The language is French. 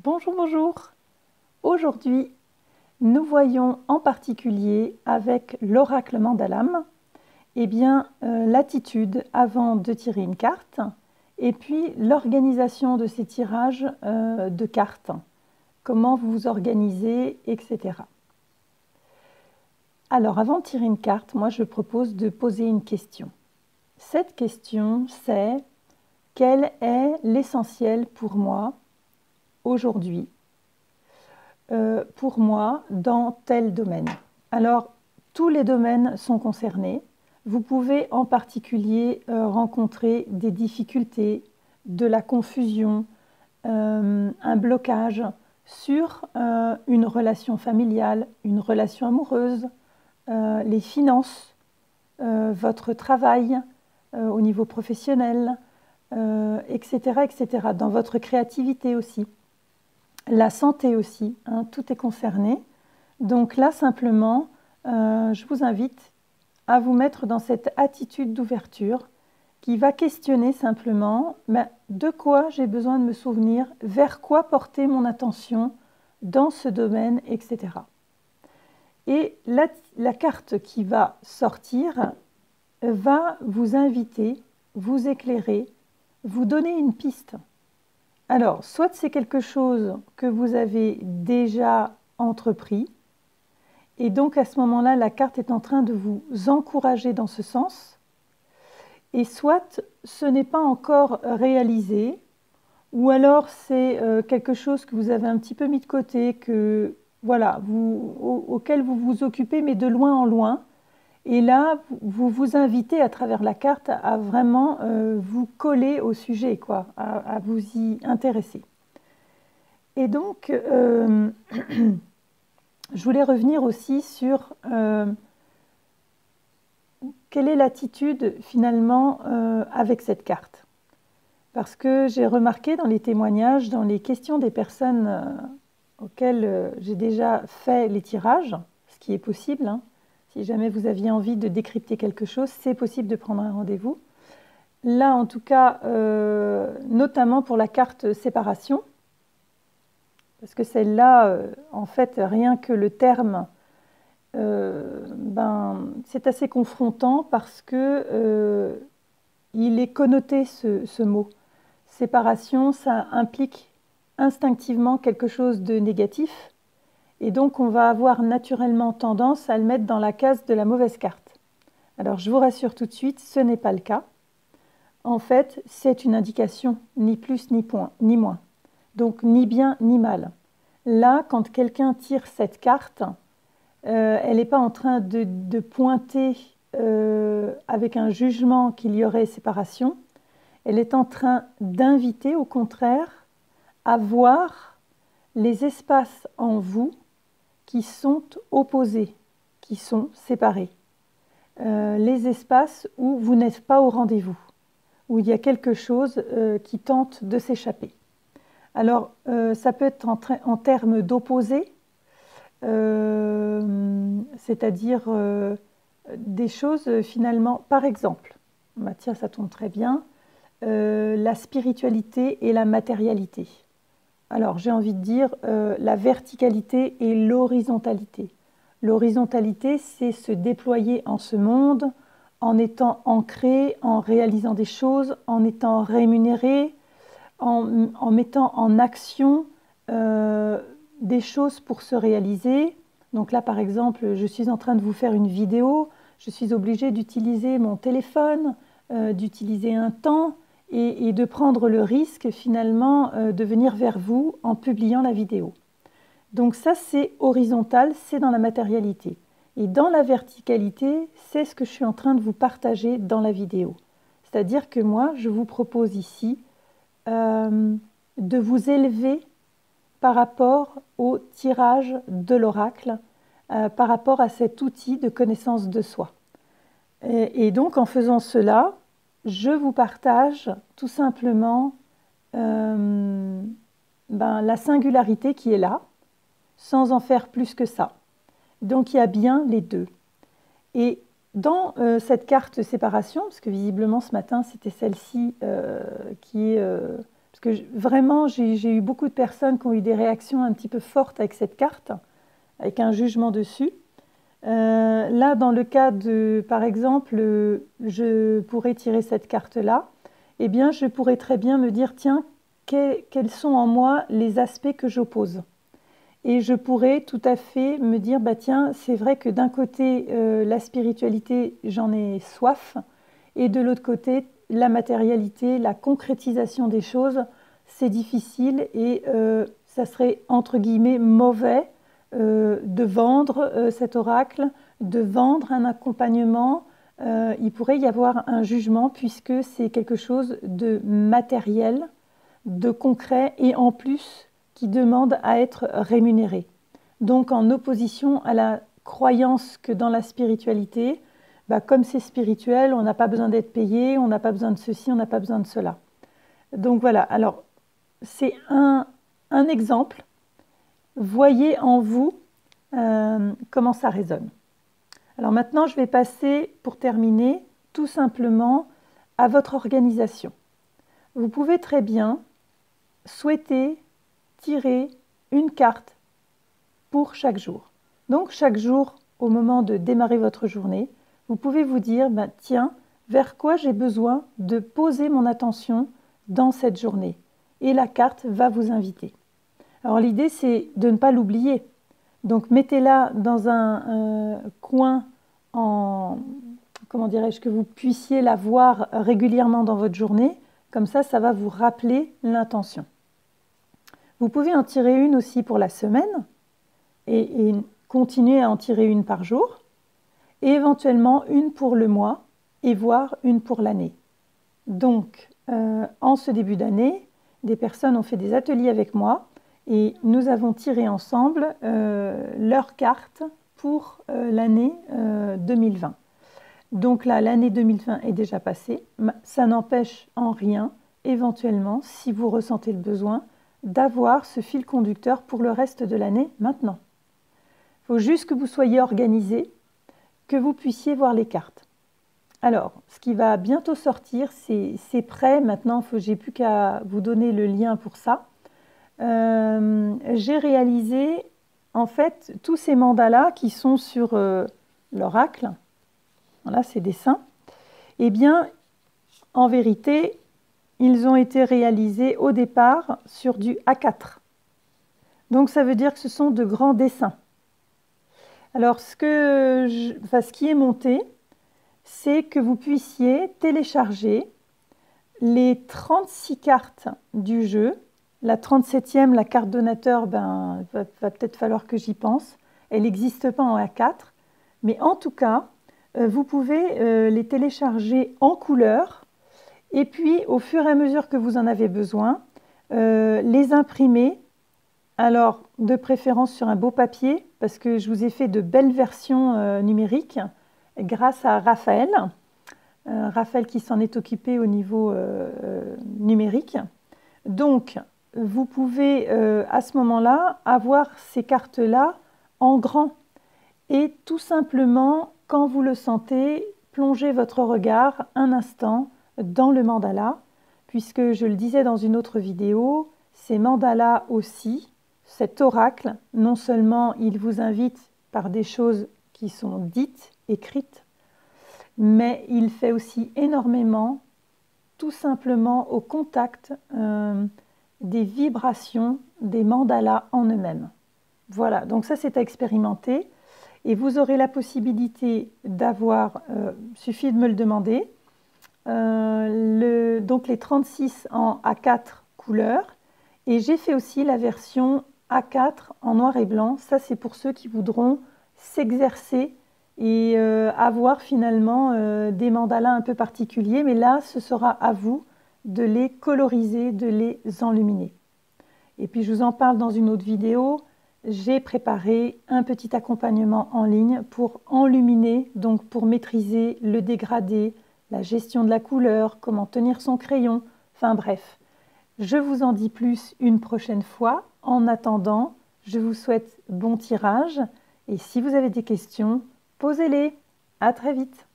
Bonjour, bonjour. Aujourd'hui, nous voyons en particulier avec l'oracle Mandalam, l'attitude avant de tirer une carte et puis l'organisation de ces tirages de cartes, comment vous vous organisez, etc. Alors, avant de tirer une carte, moi je propose de poser une question. Cette question, c'est quel est l'essentiel pour moi aujourd'hui, pour moi, dans tel domaine. Alors, tous les domaines sont concernés. Vous pouvez en particulier rencontrer des difficultés, de la confusion, un blocage sur une relation familiale, une relation amoureuse, les finances, votre travail au niveau professionnel, etc., etc., dans votre créativité aussi. La santé aussi, hein, tout est concerné. Donc là, simplement, je vous invite à vous mettre dans cette attitude d'ouverture qui va questionner simplement de quoi j'ai besoin de me souvenir, vers quoi porter mon attention dans ce domaine, etc. Et la carte qui va sortir va vous inviter, vous éclairer, vous donner une piste. Alors, soit c'est quelque chose que vous avez déjà entrepris, et donc à ce moment-là, la carte est en train de vous encourager dans ce sens, et soit ce n'est pas encore réalisé, ou alors c'est quelque chose que vous avez un petit peu mis de côté, que, voilà, auquel vous vous occupez, mais de loin en loin. Et là, vous vous invitez à travers la carte à vraiment vous coller au sujet, quoi, à vous y intéresser. Et donc, je voulais revenir aussi sur quelle est l'attitude finalement avec cette carte. Parce que j'ai remarqué dans les témoignages, dans les questions des personnes auxquelles j'ai déjà fait les tirages, ce qui est possible, hein, si jamais vous aviez envie de décrypter quelque chose, c'est possible de prendre un rendez-vous. Là, en tout cas, notamment pour la carte séparation, parce que celle-là, en fait, rien que le terme, c'est assez confrontant parce que il est connoté ce mot. Séparation, ça implique instinctivement quelque chose de négatif, et donc on va avoir naturellement tendance à le mettre dans la case de la mauvaise carte. Alors je vous rassure tout de suite, ce n'est pas le cas. En fait, c'est une indication, ni plus ni moins. Donc ni bien ni mal. Là, quand quelqu'un tire cette carte, elle n'est pas en train de pointer avec un jugement qu'il y aurait séparation. Elle est en train d'inviter, au contraire, à voir les espaces en vous qui sont opposés, qui sont séparés. Les espaces où vous n'êtes pas au rendez-vous, où il y a quelque chose qui tente de s'échapper. Alors, ça peut être en termes d'opposés, c'est-à-dire des choses finalement, par exemple, tiens, ça tombe très bien, la spiritualité et la matérialité. Alors, j'ai envie de dire la verticalité et l'horizontalité. L'horizontalité, c'est se déployer en ce monde, en étant ancré, en réalisant des choses, en étant rémunéré, en mettant en action des choses pour se réaliser. Donc là, par exemple, je suis en train de vous faire une vidéo, je suis obligée d'utiliser mon téléphone, d'utiliser un temps et de prendre le risque finalement de venir vers vous en publiant la vidéo. Donc ça, c'est horizontal, c'est dans la matérialité. Et dans la verticalité, c'est ce que je suis en train de vous partager dans la vidéo. C'est-à-dire que moi, je vous propose ici de vous élever par rapport au tirage de l'oracle, par rapport à cet outil de connaissance de soi. Et donc, en faisant cela, je vous partage tout simplement la singularité qui est là, sans en faire plus que ça. Donc, il y a bien les deux. Et dans cette carte séparation, parce que visiblement ce matin, c'était celle-ci qui est Parce que vraiment, j'ai eu beaucoup de personnes qui ont eu des réactions un petit peu fortes avec cette carte, avec un jugement dessus. Là, dans le cas de, par exemple, je pourrais tirer cette carte-là, eh bien, je pourrais très bien me dire, tiens, quels sont en moi les aspects que j'oppose? Et je pourrais tout à fait me dire, bah tiens, c'est vrai que d'un côté, la spiritualité, j'en ai soif, et de l'autre côté, la matérialité, la concrétisation des choses, c'est difficile et ça serait, entre guillemets, mauvais de vendre cet oracle, de vendre un accompagnement. Il pourrait y avoir un jugement puisque c'est quelque chose de matériel, de concret et en plus qui demande à être rémunéré. Donc en opposition à la croyance que dans la spiritualité, bah, comme c'est spirituel, on n'a pas besoin d'être payé, on n'a pas besoin de ceci, on n'a pas besoin de cela. Donc voilà, alors c'est un exemple. Voyez en vous comment ça résonne. Alors maintenant, je vais passer, pour terminer, tout simplement à votre organisation. Vous pouvez très bien souhaiter tirer une carte pour chaque jour. Donc chaque jour, au moment de démarrer votre journée, vous pouvez vous dire, ben, tiens, vers quoi j'ai besoin de poser mon attention dans cette journée. Et la carte va vous inviter. Alors l'idée, c'est de ne pas l'oublier. Donc mettez-la dans un coin comment dirais-je, que vous puissiez la voir régulièrement dans votre journée. Comme ça va vous rappeler l'intention. Vous pouvez en tirer une aussi pour la semaine et continuer à en tirer une par jour. Et éventuellement une pour le mois et voire une pour l'année. Donc, en ce début d'année, des personnes ont fait des ateliers avec moi et nous avons tiré ensemble leurs cartes pour l'année 2020. Donc là, l'année 2020 est déjà passée. Ça n'empêche en rien, éventuellement, si vous ressentez le besoin, d'avoir ce fil conducteur pour le reste de l'année maintenant. Il faut juste que vous soyez organisé, que vous puissiez voir les cartes. Alors, ce qui va bientôt sortir, c'est prêt. Maintenant, j'ai plus qu'à vous donner le lien pour ça. J'ai réalisé, en fait, tous ces mandalas qui sont sur l'oracle. Voilà, ces dessins. Eh bien, en vérité, ils ont été réalisés au départ sur du A4. Donc, ça veut dire que ce sont de grands dessins. Alors, ce qui est monté, c'est que vous puissiez télécharger les 36 cartes du jeu. La 37e, la carte donateur, va peut-être falloir que j'y pense. Elle n'existe pas en A4. Mais en tout cas, vous pouvez les télécharger en couleur. Et puis, au fur et à mesure que vous en avez besoin, les imprimer. Alors, de préférence sur un beau papier, parce que je vous ai fait de belles versions numériques grâce à Raphaël. Raphaël qui s'en est occupé au niveau numérique. Donc, vous pouvez à ce moment-là avoir ces cartes-là en grand. Et tout simplement, quand vous le sentez, plongez votre regard un instant dans le mandala, puisque je le disais dans une autre vidéo, ces mandalas aussi, cet oracle, non seulement il vous invite par des choses qui sont dites, écrites, mais il fait aussi énormément, tout simplement au contact des vibrations des mandalas en eux-mêmes. Voilà, donc ça c'est à expérimenter et vous aurez la possibilité d'avoir, suffit de me le demander, donc les 36 en A4 couleurs et j'ai fait aussi la version A4 en noir et blanc. Ça c'est pour ceux qui voudront s'exercer et avoir finalement des mandalas un peu particuliers, mais là ce sera à vous de les coloriser, de les enluminer. Et puis je vous en parle dans une autre vidéo, j'ai préparé un petit accompagnement en ligne pour enluminer, donc pour maîtriser le dégradé, la gestion de la couleur, comment tenir son crayon, enfin bref. Je vous en dis plus une prochaine fois. En attendant, je vous souhaite bon tirage et si vous avez des questions, posez-les. À très vite.